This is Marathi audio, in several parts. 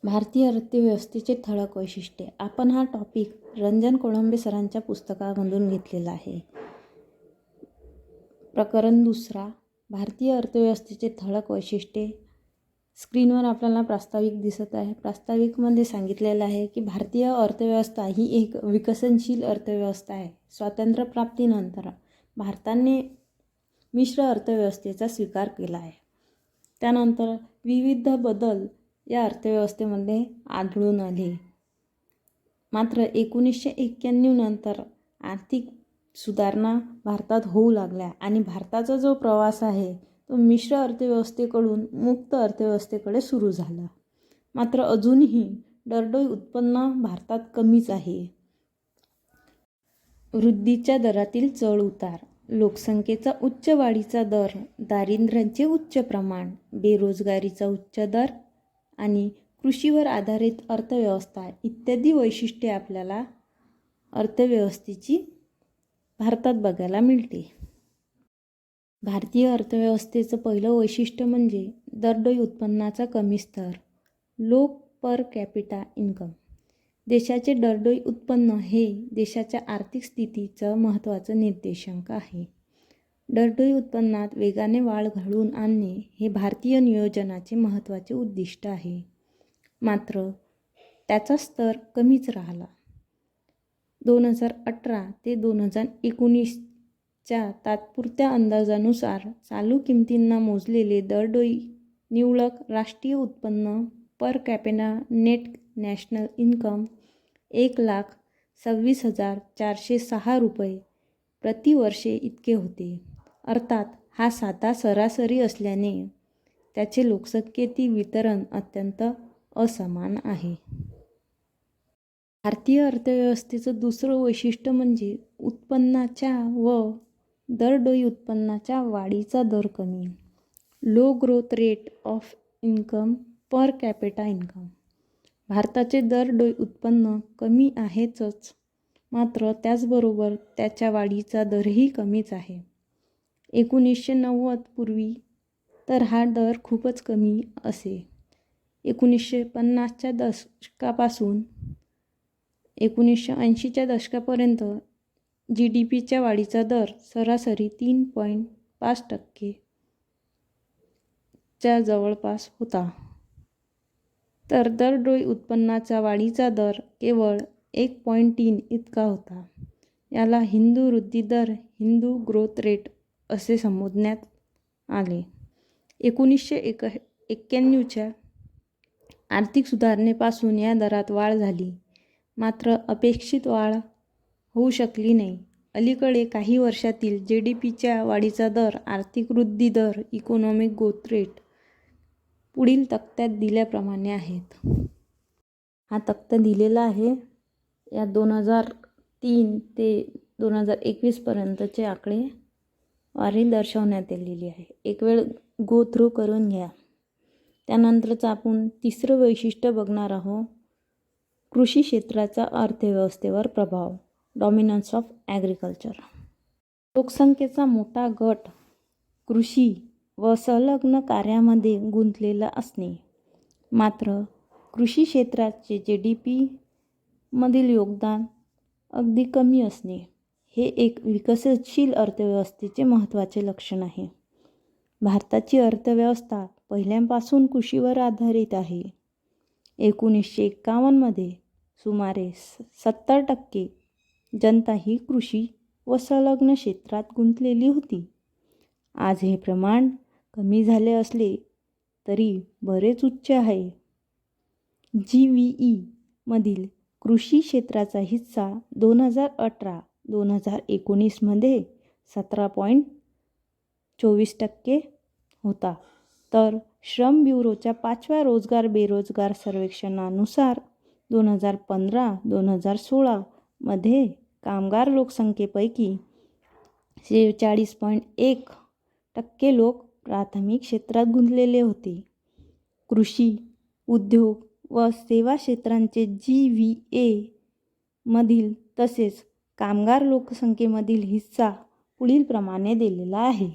भारतीय अर्थव्यवस्थेचे ठळक वैशिष्ट्ये. आपण हा टॉपिक रंजन कोळंबे सरांच्या पुस्तकामधून घेतलेला आहे. प्रकरण 2. भारतीय अर्थव्यवस्थेचे ठळक वैशिष्ट्ये. स्क्रीनवर आपल्याला प्रास्ताविक दिसत आहे. प्रास्ताविकमध्ये सांगितलेलं आहे की भारतीय अर्थव्यवस्था ही एक विकसनशील अर्थव्यवस्था आहे. स्वातंत्र्यप्राप्तीनंतर भारताने मिश्र अर्थव्यवस्थेचा स्वीकार केला आहे. त्यानंतर विविध बदल या अर्थव्यवस्थेमध्ये आढळून आले. मात्र 1991 नंतर आर्थिक सुधारणा भारतात होऊ लागल्या आणि भारताचा जो प्रवास आहे तो मिश्र अर्थव्यवस्थेकडून मुक्त अर्थव्यवस्थेकडे सुरू झाला. मात्र अजूनही दरडोई उत्पन्न भारतात कमीच आहे. वृद्धीच्या दरातील चढ उतार, लोकसंख्येचा उच्च वाढीचा दर, दारिद्र्याचे उच्च प्रमाण, बेरोजगारीचा उच्च दर आणि कृषीवर आधारित अर्थव्यवस्था इत्यादी वैशिष्ट्ये आपल्याला अर्थव्यवस्थेची भारतात बघायला मिळते. भारतीय अर्थव्यवस्थेचं पहिलं वैशिष्ट्य म्हणजे दरडोई उत्पन्नाचा कमी स्तर, लो पर कॅपिटा इन्कम. देशाचे दरडोई उत्पन्न हे देशाच्या आर्थिक स्थितीचं महत्त्वाचं निर्देशांक आहे. दरडोई उत्पन्नात वेगाने वाढ घडवून आणणे हे भारतीय नियोजनाचे महत्त्वाचे उद्दिष्ट आहे. मात्र त्याचा स्तर कमीच राहिला. 2018 ते 2019च्या तात्पुरत्या अंदाजानुसार चालू किमतींना मोजलेले दरडोई निव्वळ राष्ट्रीय उत्पन्न per capita net national income 1,26,406 रुपये प्रतिवर्षे इतके होते. अर्थात हा साधा सरासरी असल्याने त्याचे लोकसंख्येतील वितरण अत्यंत असमान आहे. भारतीय अर्थव्यवस्थेचं दुसरं वैशिष्ट्य म्हणजे उत्पन्नाच्या व दरडोई उत्पन्नाच्या वाढीचा दर कमी, low growth rate of income per capita income. भारताचे दरडोई उत्पन्न कमी आहेच, मात्र त्याचबरोबर त्याच्या वाढीचा दरही कमीच आहे. 1990 पूर्वी तर हा दर खूपच कमी असे. 1950च्या दशकापासून 1980च्या दशकापर्यंत GDPच्या वाढीचा दर सरासरी 3.5% च्या जवळपास होता. तर दरडोई उत्पन्नाचा वाढीचा दर केवळ 1.3 इतका होता. याला हिंदू वृद्धी दर, हिंदू ग्रोथ रेट असे संबोधण्यात आले. 1991च्या आर्थिक सुधारणेपासून या दरात वाढ झाली, मात्र अपेक्षित वाढ होऊ शकली नाही. अलीकडे काही वर्षातील GDPच्या वाढीचा दर, आर्थिक वृद्धी दर, इकॉनॉमिक ग्रोथ रेट पुढील तक्त्यात दिल्याप्रमाणे आहेत. हा तक्ता दिलेला आहे. या 2003 ते 2021 पर्यंतचे आकडे वारी दर्शवण्यात आलेली आहे. एक वेळ गो थ्रू करून घ्या. त्यानंतरचं आपण तिसरं वैशिष्ट्य बघणार आहोत, कृषी क्षेत्राचा अर्थव्यवस्थेवर प्रभाव, डॉमिनन्स ऑफ ॲग्रिकल्चर. लोकसंख्येचा मोठा गट कृषी व संलग्न कार्यामध्ये गुंतलेला असणे, मात्र कृषी क्षेत्राचे GDP मधील योगदान अगदी कमी असणे हे एक विकसनशील अर्थव्यवस्थेचे महत्त्वाचे लक्षण आहे. भारताची अर्थव्यवस्था पहिल्यापासून कृषीवर आधारित आहे. 1951 मध्ये सुमारे 70% जनता ही कृषी व संलग्न क्षेत्रात गुंतलेली होती. आज हे प्रमाण कमी झाले असले तरी बरेच उच्च आहे. GVE मधील कृषी क्षेत्राचा हिस्सा 2018-2019 मध्ये 17.24% होता. तर श्रम ब्युरोच्या 5व्या रोजगार बेरोजगार सर्वेक्षणानुसार 2015-2016 मध्ये कामगार लोकसंख्येपैकी 46.1% लोक प्राथमिक क्षेत्रात गुंतलेले होते. कृषी, उद्योग व सेवा क्षेत्रांचे GVA मधील तसेच कामगार लोकसंख्येमधील हिस्सा पुढील प्रमाणे दिलेला आहे.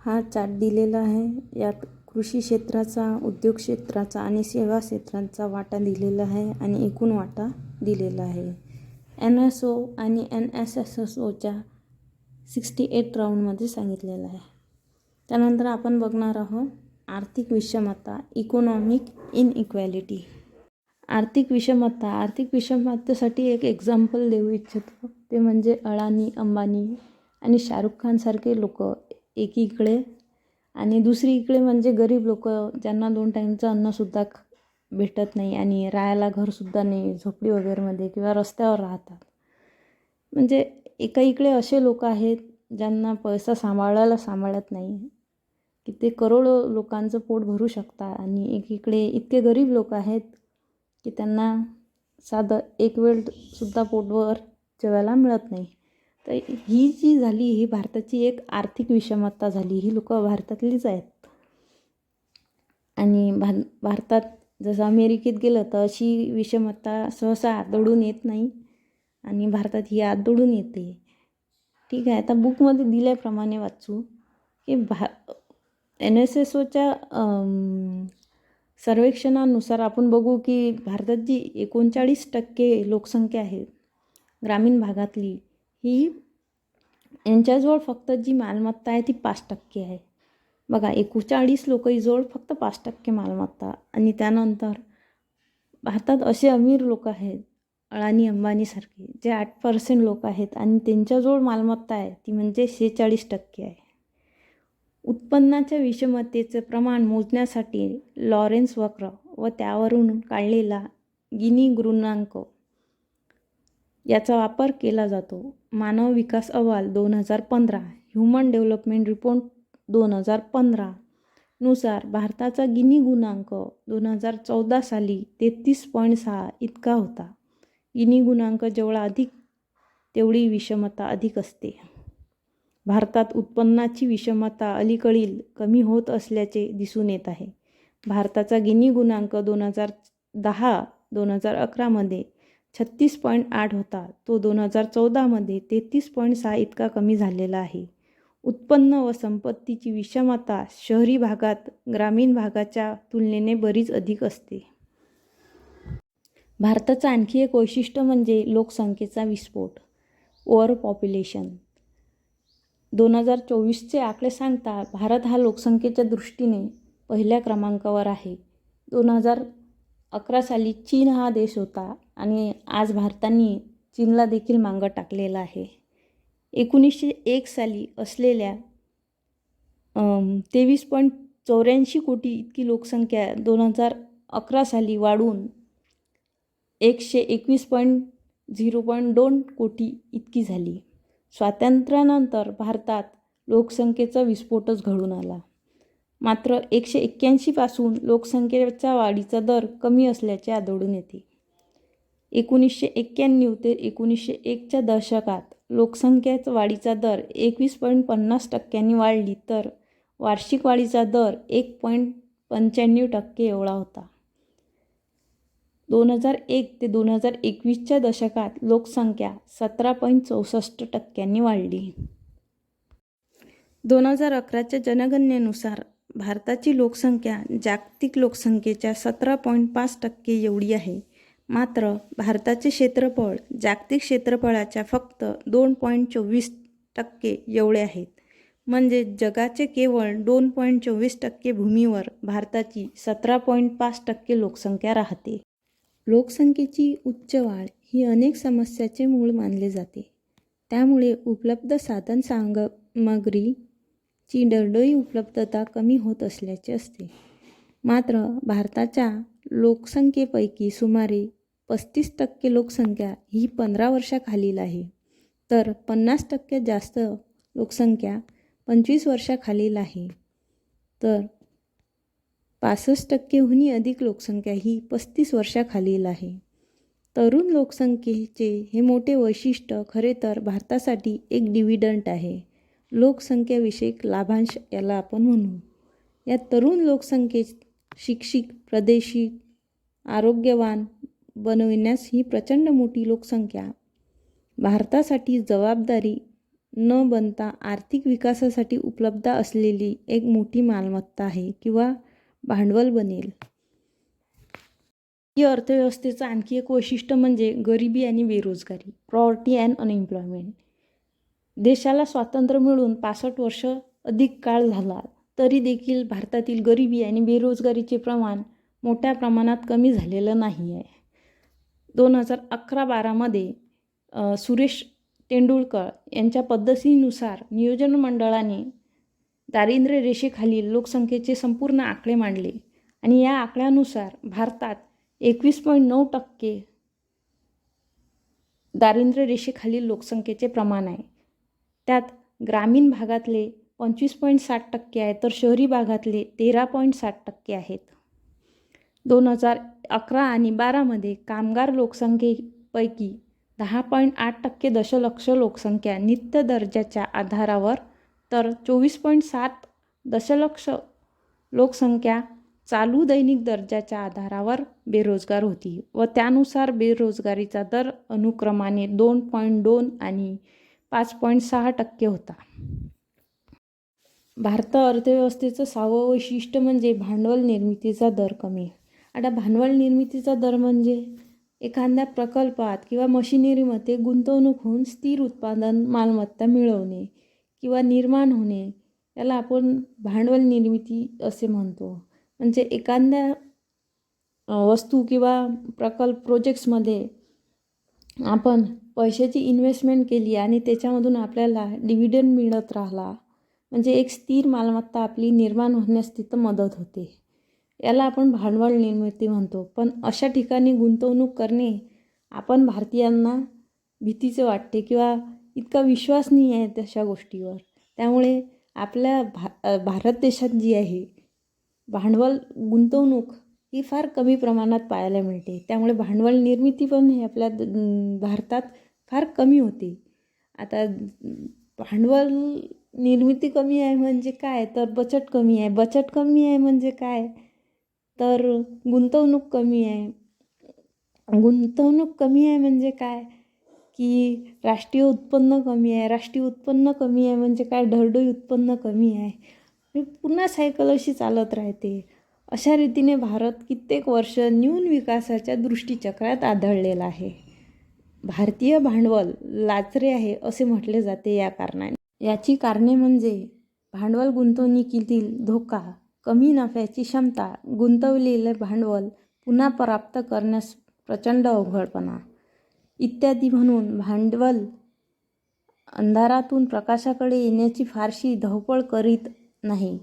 हा चार्ट दिलेला आहे. यात कृषी क्षेत्राचा, उद्योग क्षेत्राचा आणि सेवा क्षेत्रांचा वाटा दिलेला आहे आणि एकूण वाटा दिलेला आहे. NSO आणि NSSOच्या 68 राऊंडमध्ये सांगितलेलं आहे. त्यानंतर आपण बघणार आहोत आर्थिक विषमता, इकॉनॉमिक इनइक्वॅलिटी. आर्थिक विषमतेसाठी एक एक्झाम्पल देऊ इच्छितो, ते म्हणजे अडानी, अंबानी आणि शाहरुख खानसारखे लोक एकीकडे आणि दुसरीकडे म्हणजे गरीब लोक, ज्यांना 2 टाईमचं अन्नसुद्धा भेटत नाही आणि राहायला घरसुद्धा नाही, झोपडी वगैरेमध्ये किंवा रस्त्यावर राहतात. म्हणजे एकाइकडे असे लोक आहेत ज्यांना पैसा सांभाळत नाही की ते करोडो लोकांचं पोट भरू शकतात, आणि एकीकडे इतके गरीब लोक आहेत की त्यांना साधं एक वेळसुद्धा पोटभर जेवायला मिळत नाही. तर ही जी झाली, ही भारताची एक आर्थिक विषमता झाली. ही लोक भारतातलीच आहेत. आणि भारतात जसं अमेरिकेत गेलं तर अशी विषमता सहसा आढळून येत नाही, आणि भारतात ही आढळून येते. ठीक आहे, आता बुकमध्ये दिल्याप्रमाणे वाचू की NSSOच्या सर्वेक्षणानुसार आपण बघू की भारतात जी 39% लोकसंख्या आहे ग्रामीण भागातली, ही यांच्याजवळ फक्त जी मालमत्ता आहे ती 5% आहे. बघा, 39 लोकांजवळ फक्त 5% मालमत्ता. आणि त्यानंतर भारतात असे अमीर लोक आहेत अडानी अंबानीसारखे, जे 8% लोक आहेत आणि त्यांच्याजवळ मालमत्ता आहे ती म्हणजे 46% आहे. उत्पन्नाच्या विषमतेचे प्रमाण मोजण्यासाठी लॉरेन्स वक्र व त्यावरून काढलेला गिनी गुणांक याचा वापर केला जातो. मानव विकास अहवाल 2015, ह्युमन डेव्हलपमेंट रिपोर्ट 2015 नुसार भारताचा गिनी गुणांक 2014 साली 33.6 इतका होता. गिनी गुणांक जेवढा अधिक तेवढी विषमता अधिक असते. भारतात उत्पन्नाची विषमता अलीकडील कमी होत असल्याचे दिसून येत आहे. भारताचा गिनी गुणांक 2010-2011 मध्ये 36.8 होता. तो 2014 मध्ये 33.6 इतका कमी झालेला आहे. उत्पन्न व संपत्तीची विषमता शहरी भागात ग्रामीण भागाच्या तुलनेने बरीच अधिक असते. भारताचं आणखी एक वैशिष्ट्य म्हणजे लोकसंख्येचा विस्फोट, ओव्हर पॉप्युलेशन. 2024चे आकडे सांगतात भारत हा लोकसंख्येच्या दृष्टीने पहिल्या क्रमांकावर आहे. 2011 साली चीन हा देश होता आणि आज भारताने चीनला देखील मागं टाकलेलं आहे. 1901 साली असलेल्या 23.84 कोटी इतकी लोकसंख्या 2011 साली वाढून 121.0.2 कोटी इतकी झाली. स्वातंत्र्यानंतर भारतात लोकसंख्येचा विस्फोटच घडून आला. मात्र 1981 पासून लोकसंख्येच्या वाढीचा दर कमी असल्याचे आढळून येते. 1991 ते 1901च्या दशकात लोकसंख्येच्या वाढीचा दर 21.50% वाढली, तर वार्षिक वाढीचा दर 1.95% एवढा होता. 2001 ते 2021च्या दशकात लोकसंख्या 17.64% वाढली. 2011च्या जनगणनेनुसार भारताची लोकसंख्या जागतिक लोकसंख्येच्या 17.5% एवढी आहे. मात्र भारताचे क्षेत्रफळ जागतिक क्षेत्रफळाच्या फक्त 2.24% एवढे आहेत. म्हणजे जगाचे केवळ 2.24% भूमीवर भारताची 17.5% लोकसंख्या राहते. लोकसंख्येची उच्च वाढ ही अनेक समस्यांचे मूळ मानले जाते. त्यामुळे उपलब्ध साधनसामग्रीची दरडोई उपलब्धता कमी होत असल्याचे असते. मात्र भारताच्या लोकसंख्येपैकी सुमारे 35% लोकसंख्या ही 15 वर्षाखालील आहे, तर 50% जास्त लोकसंख्या 25 वर्षाखालील आहे, तर 65%हूनही अधिक लोकसंख्या ही 35 वर्षाखालील आहे. तरुण लोकसंख्येचे हे मोठे वैशिष्ट्य खरे तर भारतासाठी एक डिव्हिडंड आहे, लोकसंख्याविषयक लाभांश याला आपण म्हणू. या तरुण लोकसंख्येत शिक्षित, प्रादेशिक, आरोग्यवान बनविण्यास ही प्रचंड मोठी लोकसंख्या भारतासाठी जबाबदारी न बनता आर्थिक विकासासाठी उपलब्ध असलेली एक मोठी मालमत्ता आहे किंवा भांडवल बनेल. ही अर्थव्यवस्थेचं आणखी एक वैशिष्ट्य म्हणजे गरिबी आणि बेरोजगारी, पॉवर्टी अँड अनएम्प्लॉयमेंट. देशाला स्वातंत्र्य मिळून 65 वर्ष अधिक काळ झाला तरी देखील भारतातील गरिबी आणि बेरोजगारीचे प्रमाण मोठ्या प्रमाणात कमी झालेलं नाही आहे. 2011-12मध्ये सुरेश तेंडुलकर यांच्या पद्धतीनुसार नियोजन मंडळाने दारिद्र्य रेषेखालील लोकसंख्येचे संपूर्ण आकडे मांडले आणि या आकड्यानुसार भारतात 21.9% दारिद्र्य रेषेखालील लोकसंख्येचे प्रमाण आहे. त्यात ग्रामीण भागातले 25.7% आहे तर शहरी भागातले 13.7% आहेत. 2011 आणि 12मध्ये कामगार लोकसंख्येपैकी 10.8% दशलक्ष लोकसंख्या नित्य दर्जाच्या आधारावर तर 24.7 दशलक्ष लोकसंख्या चालू दैनिक दर्जाच्या आधारावर बेरोजगार होती व त्यानुसार बेरोजगारीचा दर अनुक्रमाने 2.2 आणि 5.6% होता. भारत अर्थव्यवस्थेचं 6वं वैशिष्ट्य म्हणजे भांडवल निर्मितीचा दर कमी. आता भांडवल निर्मितीचा दर म्हणजे एखाद्या प्रकल्पात किंवा मशिनरीमध्ये गुंतवणूक होऊन स्थिर उत्पादन मालमत्ता मिळवणे किंवा निर्माण होणे याला आपण भांडवल निर्मिती असे म्हणतो. म्हणजे एखाद्या वस्तू किंवा प्रोजेक्ट्समध्ये आपण पैशाची इन्व्हेस्टमेंट केली आणि त्याच्यामधून आपल्याला डिव्हिडंड मिळत राहिला म्हणजे एक स्थिर मालमत्ता आपली निर्माण होण्यास तिथं मदत होते. याला आपण भांडवल निर्मिती म्हणतो. पण अशा ठिकाणी गुंतवणूक करणे आपण भारतीयांना भीतीचे वाटते किंवा इतका विश्वास नाही आहे तशा गोष्टीवर. त्यामुळे आपल्या भारत देशात जी आहे भांडवल गुंतवणूक ही फार कमी प्रमाणात पाहायला मिळते. त्यामुळे भांडवल निर्मिती पण हे आपल्या भारतात फार कमी होते. आता भांडवल निर्मिती कमी आहे म्हणजे काय तर बचत कमी आहे. बचत कमी आहे म्हणजे काय तर गुंतवणूक कमी आहे. गुंतवणूक कमी आहे म्हणजे काय की राष्ट्रीय उत्पन्न कमी आहे. राष्ट्रीय उत्पन्न कमी आहे म्हणजे काय ढळढळी उत्पन्न कमी आहे. पुन्हा सायकल अशी चालत राहते. अशा रीतीने भारत कित्येक वर्ष न्यून विकासाच्या दृष्टीचक्रात आढळलेला आहे. भारतीय भांडवल लाचरे आहे असे म्हटले जाते या कारणाने. याची कारणे म्हणजे भांडवल गुंतवणुकीतील धोका, कमी नफ्याची क्षमता, गुंतवलेले भांडवल पुन्हा प्राप्त करण्यास प्रचंड अवघडपणा इत्यादी. म्हणून भांडवल अंधारातून प्रकाशाकडे येण्याची फारशी धावपळ करीत नाही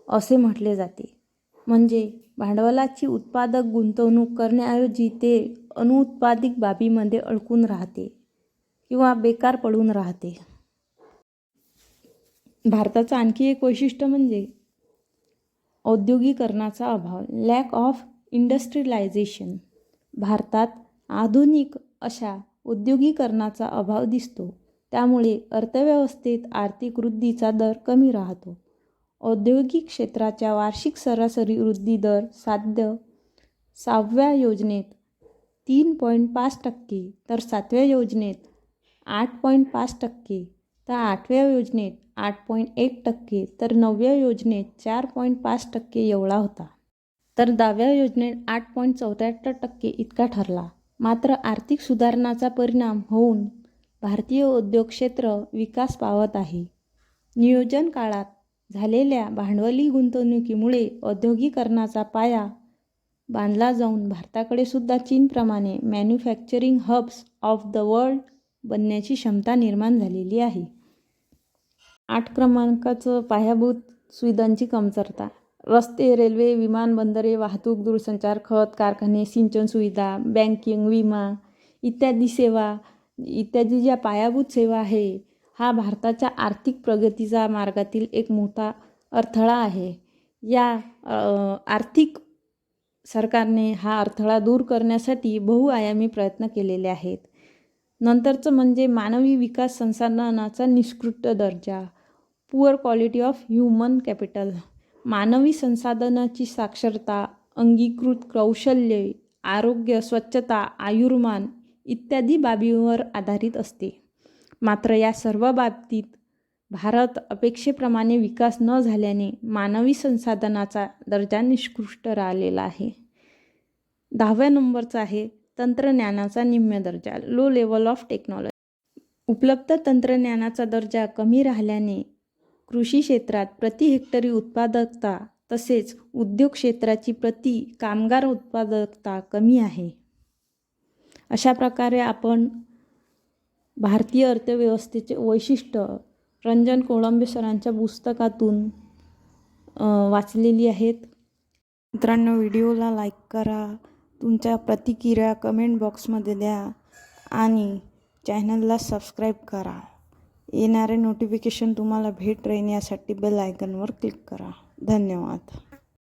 असे म्हटले जाते. म्हणजे भांडवलाची उत्पादक गुंतवणूक करण्याऐवजी ते अनुत्पादित बाबीमध्ये अडकून राहते किंवा बेकार पडून राहते. भारताचं आणखी एक वैशिष्ट्य म्हणजे औद्योगिकरणाचा अभाव, लॅक ऑफ इंडस्ट्रियलायझेशन. भारतात आधुनिक अशा औद्योगिकरणाचा अभाव दिसतो. त्यामुळे अर्थव्यवस्थेत आर्थिक वृद्धीचा दर कमी राहतो. औद्योगिक क्षेत्राच्या वार्षिक सरासरी वृद्धी दर 6व्या योजनेत 3.5% तर 7व्या योजनेत 8.5%, तर 8व्या योजनेत 8.1% तर 9व्या योजनेत 4.5% एवढा होता. तर 10व्या योजनेत 8.74% इतका ठरला. मात्र आर्थिक सुधारणाचा परिणाम होऊन भारतीय उद्योग क्षेत्र विकास पावत आहे. नियोजन काळात झालेल्या भांडवली गुंतवणुकीमुळे औद्योगिकरणाचा पाया बांधला जाऊन भारताकडे सुद्धा चीनप्रमाणे manufacturing hubs of the world बनण्याची क्षमता निर्माण झालेली आहे. 8 क्रमांकाचं पायाभूत सुविधांची कमतरता. रस्ते, रेल्वे, विमानबंदरे, वाहतूक, दूरसंचार, खत कारखाने, सिंचन सुविधा, बँकिंग, विमा इत्यादी सेवा इत्यादी ज्या पायाभूत सेवा आहे हा भारताच्या आर्थिक प्रगतीचा मार्गातील एक मोठा अडथळा आहे. या आर्थिक सरकारने हा अडथळा दूर करण्यासाठी बहुआयामी प्रयत्न केलेले आहेत. नंतरचं म्हणजे मानवी विकास संसाधनाचा निकृष्ट दर्जा, poor quality of human capital. मानवी संसाधनाची साक्षरता, अंगीकृत कौशल्ये, आरोग्य, स्वच्छता, आयुर्मान इत्यादी बाबींवर आधारित असते. मात्र या सर्व बाबतीत भारत अपेक्षेप्रमाणे विकास न झाल्याने मानवी संसाधनाचा दर्जा निकृष्ट राहिलेला आहे. 10व्या नंबरचा आहे तंत्रज्ञानाचा निम्न दर्जा, लो लेवल ऑफ टेक्नॉलॉजी. उपलब्ध तंत्रज्ञानाचा दर्जा कमी राहिल्याने कृषी क्षेत्रात प्रति हेक्टरी उत्पादकता तसेच उद्योग क्षेत्राची प्रति कामगार उत्पादकता कमी आहे. अशा प्रकारे आपण भारतीय अर्थव्यवस्थेचे वैशिष्ट्य रंजन कोळंबे सरांच्या पुस्तकातून वाचलेली आहेत. मित्रांनो, व्हिडिओला लाईक करा, तुमच्या प्रतिक्रिया कमेंट बॉक्समध्ये द्या आणि चॅनलला सबस्क्राईब करा. येणारे नोटिफिकेशन तुम्हाला भेट राहण्यासाठी बेल आयकॉनवर क्लिक करा. धन्यवाद.